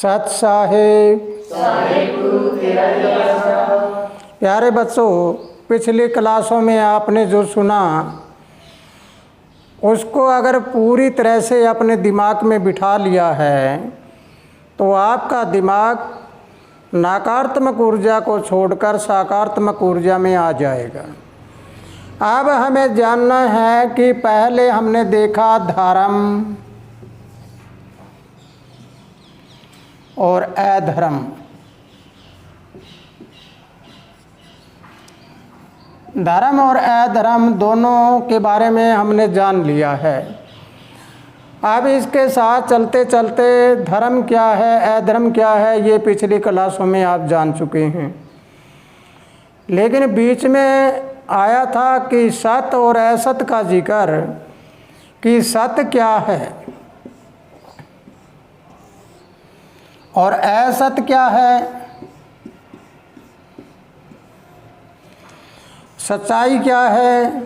सत साहिब प्यारे बच्चों, पिछली क्लासों में आपने जो सुना उसको अगर पूरी तरह से अपने दिमाग में बिठा लिया है तो आपका दिमाग नकारात्मक ऊर्जा को छोड़कर सकारात्मक ऊर्जा में आ जाएगा। अब हमें जानना है कि पहले हमने देखा धर्म और अधर्म। धर्म और अधर्म दोनों के बारे में हमने जान लिया है। अब इसके साथ चलते चलते धर्म क्या है अधर्म क्या है ये पिछली क्लासों में आप जान चुके हैं। लेकिन बीच में आया था कि सत्य और असत्य का जिक्र, कि सत्य क्या है और असत्य क्या है, सच्चाई क्या है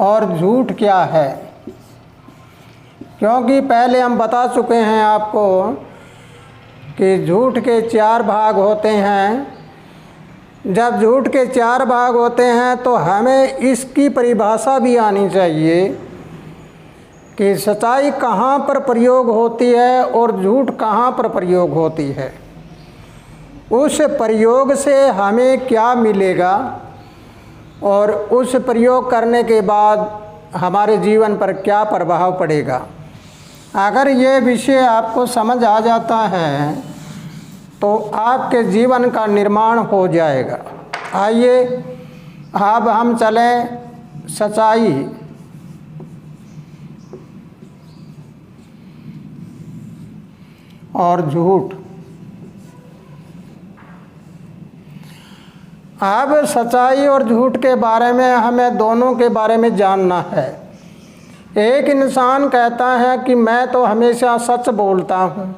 और झूठ क्या है। क्योंकि पहले हम बता चुके हैं आपको कि झूठ के 4 भाग होते हैं। जब झूठ के 4 भाग होते हैं तो हमें इसकी परिभाषा भी आनी चाहिए कि सच्चाई कहाँ पर प्रयोग होती है और झूठ कहाँ पर प्रयोग होती है। उस प्रयोग से हमें क्या मिलेगा और उस प्रयोग करने के बाद हमारे जीवन पर क्या प्रभाव पड़ेगा। अगर ये विषय आपको समझ आ जाता है तो आपके जीवन का निर्माण हो जाएगा। आइए अब हम चलें सच्चाई और झूठ। अब सच्चाई और झूठ के बारे में हमें दोनों के बारे में जानना है। एक इंसान कहता है कि मैं तो हमेशा सच बोलता हूँ,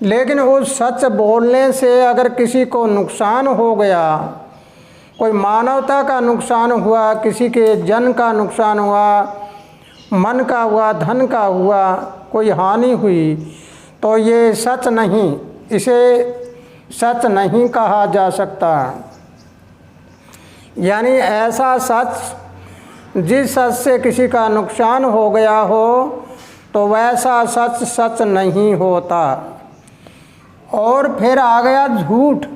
लेकिन उस सच बोलने से अगर किसी को नुकसान हो गया, कोई मानवता का नुकसान हुआ, किसी के जन का नुकसान हुआ, मन का हुआ, धन का हुआ, कोई हानि हुई, तो ये सच नहीं, इसे सच नहीं कहा जा सकता। यानी ऐसा सच जिस सच से किसी का नुकसान हो गया हो तो वैसा सच सच नहीं होता। और फिर आ गया झूठ।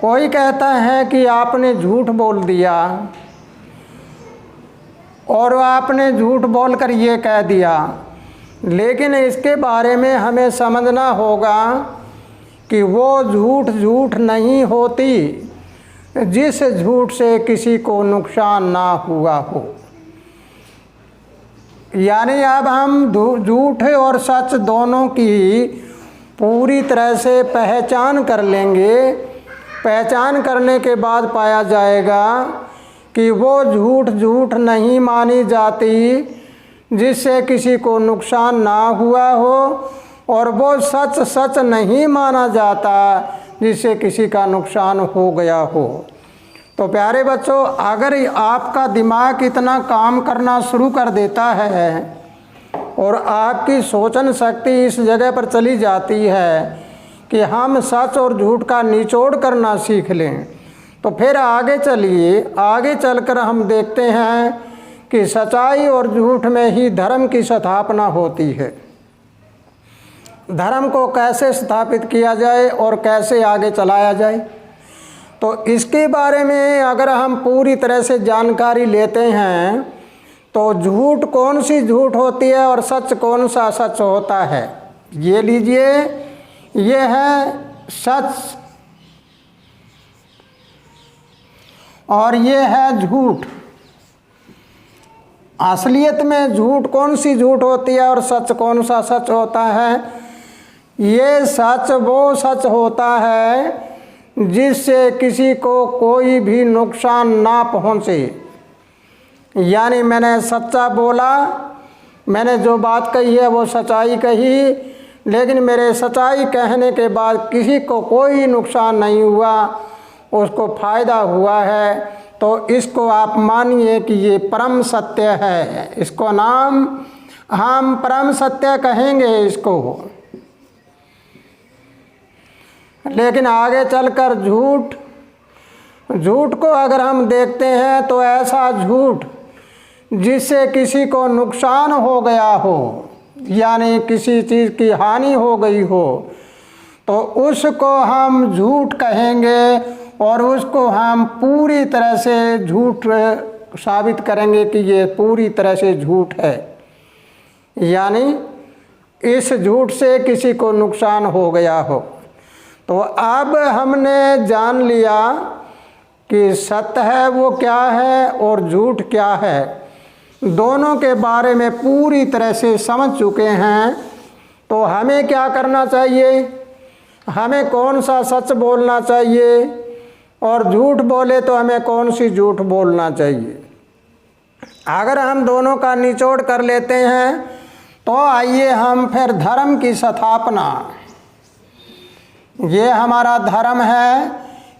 कोई कहता है कि आपने झूठ बोल दिया और आपने झूठ बोलकर ये कह दिया, लेकिन इसके बारे में हमें समझना होगा कि वो झूठ झूठ नहीं होती जिस झूठ से किसी को नुकसान ना हुआ हो। यानी अब हम झूठ और सच दोनों की पूरी तरह से पहचान कर लेंगे। पहचान करने के बाद पाया जाएगा कि वो झूठ झूठ नहीं मानी जाती जिससे किसी को नुकसान ना हुआ हो, और वो सच सच नहीं माना जाता जिससे किसी का नुकसान हो गया हो। तो प्यारे बच्चों, अगर आपका दिमाग इतना काम करना शुरू कर देता है और आपकी सोचन शक्ति इस जगह पर चली जाती है कि हम सच और झूठ का निचोड़ करना सीख लें, तो फिर आगे चलिए, आगे चलकर हम देखते हैं कि सच्चाई और झूठ में ही धर्म की स्थापना होती है। धर्म को कैसे स्थापित किया जाए और कैसे आगे चलाया जाए, तो इसके बारे में अगर हम पूरी तरह से जानकारी लेते हैं तो झूठ कौन सी झूठ होती है और सच कौन सा सच होता है। ये लीजिए, ये है सच और ये है झूठ। असलियत में झूठ कौन सी झूठ होती है और सच कौन सा सच होता है। ये सच वो सच होता है जिससे किसी को कोई भी नुकसान ना पहुँचे। यानी मैंने सच्चा बोला, मैंने जो बात कही है वो सच्चाई कही, लेकिन मेरे सच्चाई कहने के बाद किसी को कोई नुकसान नहीं हुआ उसको फायदा हुआ है, तो इसको आप मानिए कि ये परम सत्य है। इसको नाम हम परम सत्य कहेंगे इसको। लेकिन आगे चलकर झूठ को अगर हम देखते हैं तो ऐसा झूठ जिससे किसी को नुकसान हो गया हो, यानी किसी चीज़ की हानि हो गई हो, तो उसको हम झूठ कहेंगे और उसको हम पूरी तरह से झूठ साबित करेंगे कि ये पूरी तरह से झूठ है। यानी इस झूठ से किसी को नुकसान हो गया हो। तो अब हमने जान लिया कि सत्य है वो क्या है और झूठ क्या है, दोनों के बारे में पूरी तरह से समझ चुके हैं। तो हमें क्या करना चाहिए, हमें कौन सा सच बोलना चाहिए और झूठ बोले तो हमें कौन सी झूठ बोलना चाहिए। अगर हम दोनों का निचोड़ कर लेते हैं तो आइए हम फिर धर्म की स्थापना, ये हमारा धर्म है,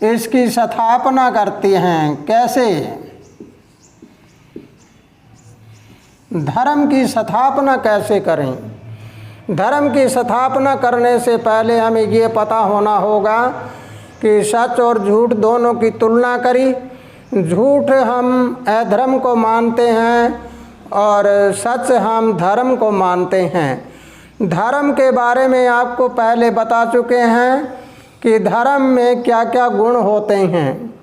इसकी स्थापना करते हैं। कैसे? धर्म की स्थापना कैसे करें? धर्म की स्थापना करने से पहले हमें ये पता होना होगा कि सच और झूठ दोनों की तुलना करी। झूठ हम अधर्म को मानते हैं और सच हम धर्म को मानते हैं। धर्म के बारे में आपको पहले बता चुके हैं कि धर्म में क्या क्या गुण होते हैं।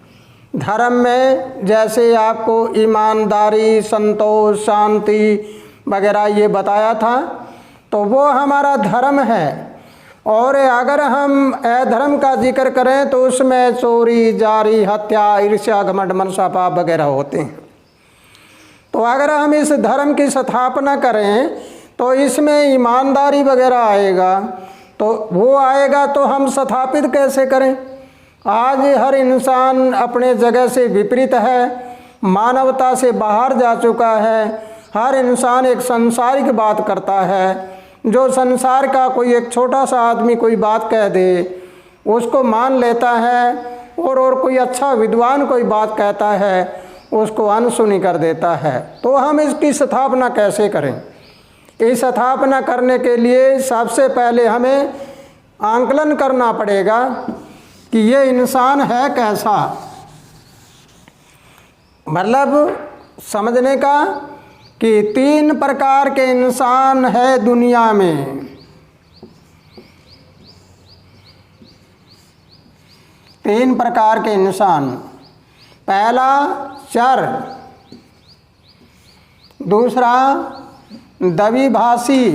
धर्म में जैसे आपको ईमानदारी, संतोष, शांति वगैरह ये बताया था, तो वो हमारा धर्म है। और अगर हम अधर्म का जिक्र करें तो उसमें चोरी, जारी, हत्या, ईर्ष्या, घमंड, मनसा, पाप वगैरह होते हैं। तो अगर हम इस धर्म की स्थापना करें तो इसमें ईमानदारी वगैरह आएगा, तो वो आएगा तो हम स्थापित कैसे करें? आज हर इंसान अपने जगह से विपरीत है, मानवता से बाहर जा चुका है। हर इंसान एक सांसारिक बात करता है। जो संसार का कोई एक छोटा सा आदमी कोई बात कह दे उसको मान लेता है, और कोई अच्छा विद्वान कोई बात कहता है उसको अनसुनी कर देता है। तो हम इसकी स्थापना कैसे करें? इस स्थापना करने के लिए सबसे पहले हमें आंकलन करना पड़ेगा कि ये इंसान है कैसा। मतलब समझने का कि 3 प्रकार के इंसान है दुनिया में। 3 प्रकार के इंसान। पहला चर, दूसरा द्विभाषी,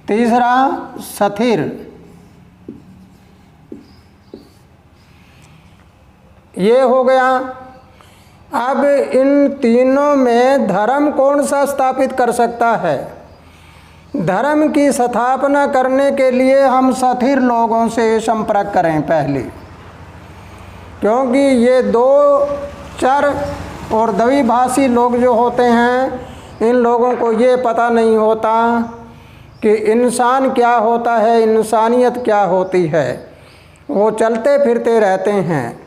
तीसरा स्थिर। ये हो गया। अब इन तीनों में धर्म कौन सा स्थापित कर सकता है? धर्म की स्थापना करने के लिए हम स्थिर लोगों से संपर्क करें पहले, क्योंकि ये 2 चर और द्विभाषी लोग जो होते हैं, इन लोगों को ये पता नहीं होता कि इंसान क्या होता है, इंसानियत क्या होती है। वो चलते फिरते रहते हैं।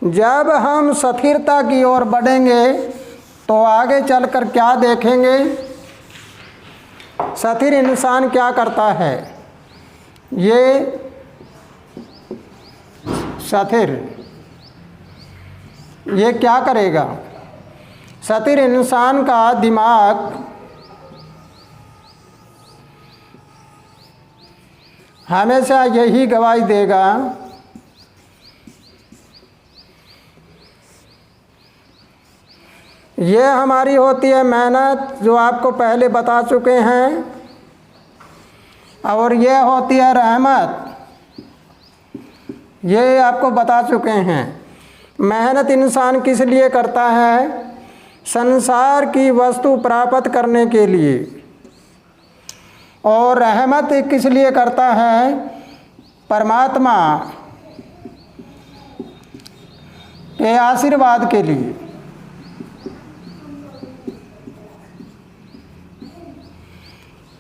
जब हम स्थिरता की ओर बढ़ेंगे तो आगे चलकर क्या देखेंगे? स्थिर इंसान क्या करता है? ये स्थिर ये क्या करेगा? स्थिर इंसान का दिमाग हमेशा यही गवाही देगा ये हमारी होती है मेहनत, जो आपको पहले बता चुके हैं, और ये होती है रहमत, ये आपको बता चुके हैं। मेहनत इंसान किस लिए करता है? संसार की वस्तु प्राप्त करने के लिए। और रहमत किस लिए करता है? परमात्मा के आशीर्वाद के लिए।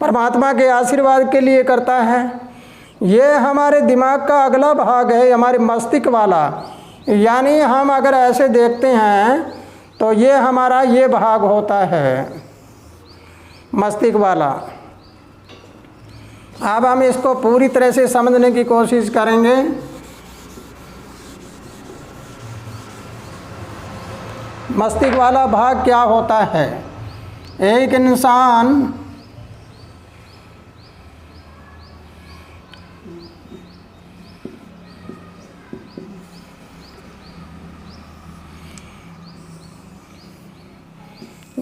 परमात्मा के आशीर्वाद के लिए करता है। ये हमारे दिमाग का अगला भाग है, हमारे मस्तिष्क वाला। यानी हम अगर ऐसे देखते हैं तो ये हमारा ये भाग होता है मस्तिष्क वाला। अब हम इसको पूरी तरह से समझने की कोशिश करेंगे। मस्तिष्क वाला भाग क्या होता है? एक इंसान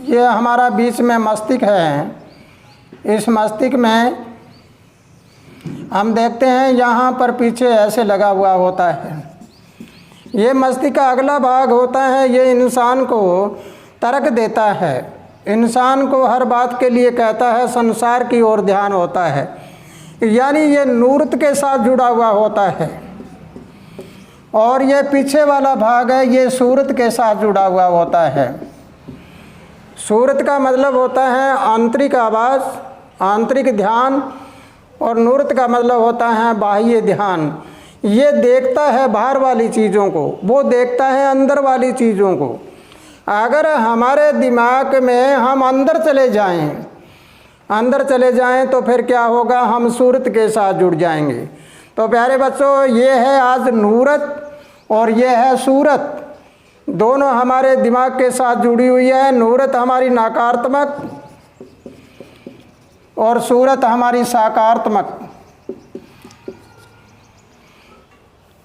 ये हमारा बीच में मस्तिष्क है। इस मस्तिष्क में हम देखते हैं यहाँ पर पीछे ऐसे लगा हुआ होता है। ये मस्तिष्क का अगला भाग होता है। ये इंसान को तर्क देता है, इंसान को हर बात के लिए कहता है, संसार की ओर ध्यान होता है। यानी ये नूरत के साथ जुड़ा हुआ होता है। और ये पीछे वाला भाग है, ये सूरत के साथ जुड़ा हुआ होता है। सूरत का मतलब होता है आंतरिक आवाज़, आंतरिक ध्यान, और नूरत का मतलब होता है बाह्य ध्यान। ये देखता है बाहर वाली चीज़ों को, वो देखता है अंदर वाली चीज़ों को। अगर हमारे दिमाग में हम अंदर चले जाएं तो फिर क्या होगा? हम सूरत के साथ जुड़ जाएंगे। तो प्यारे बच्चों, ये है आज नूरत और ये है सूरत, दोनों हमारे दिमाग के साथ जुड़ी हुई है। नूरत हमारी नकारात्मक और सूरत हमारी सकारात्मक।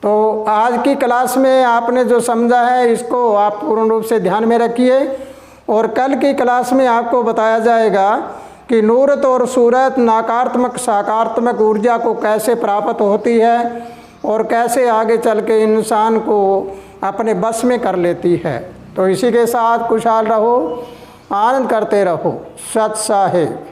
तो आज की क्लास में आपने जो समझा है इसको आप पूर्ण रूप से ध्यान में रखिए, और कल की क्लास में आपको बताया जाएगा कि नूरत और सूरत, नकारात्मक सकारात्मक ऊर्जा को कैसे प्राप्त होती है और कैसे आगे चल के इंसान को अपने बस में कर लेती है। तो इसी के साथ खुशहाल रहो, आनंद करते रहो। सत साहिब।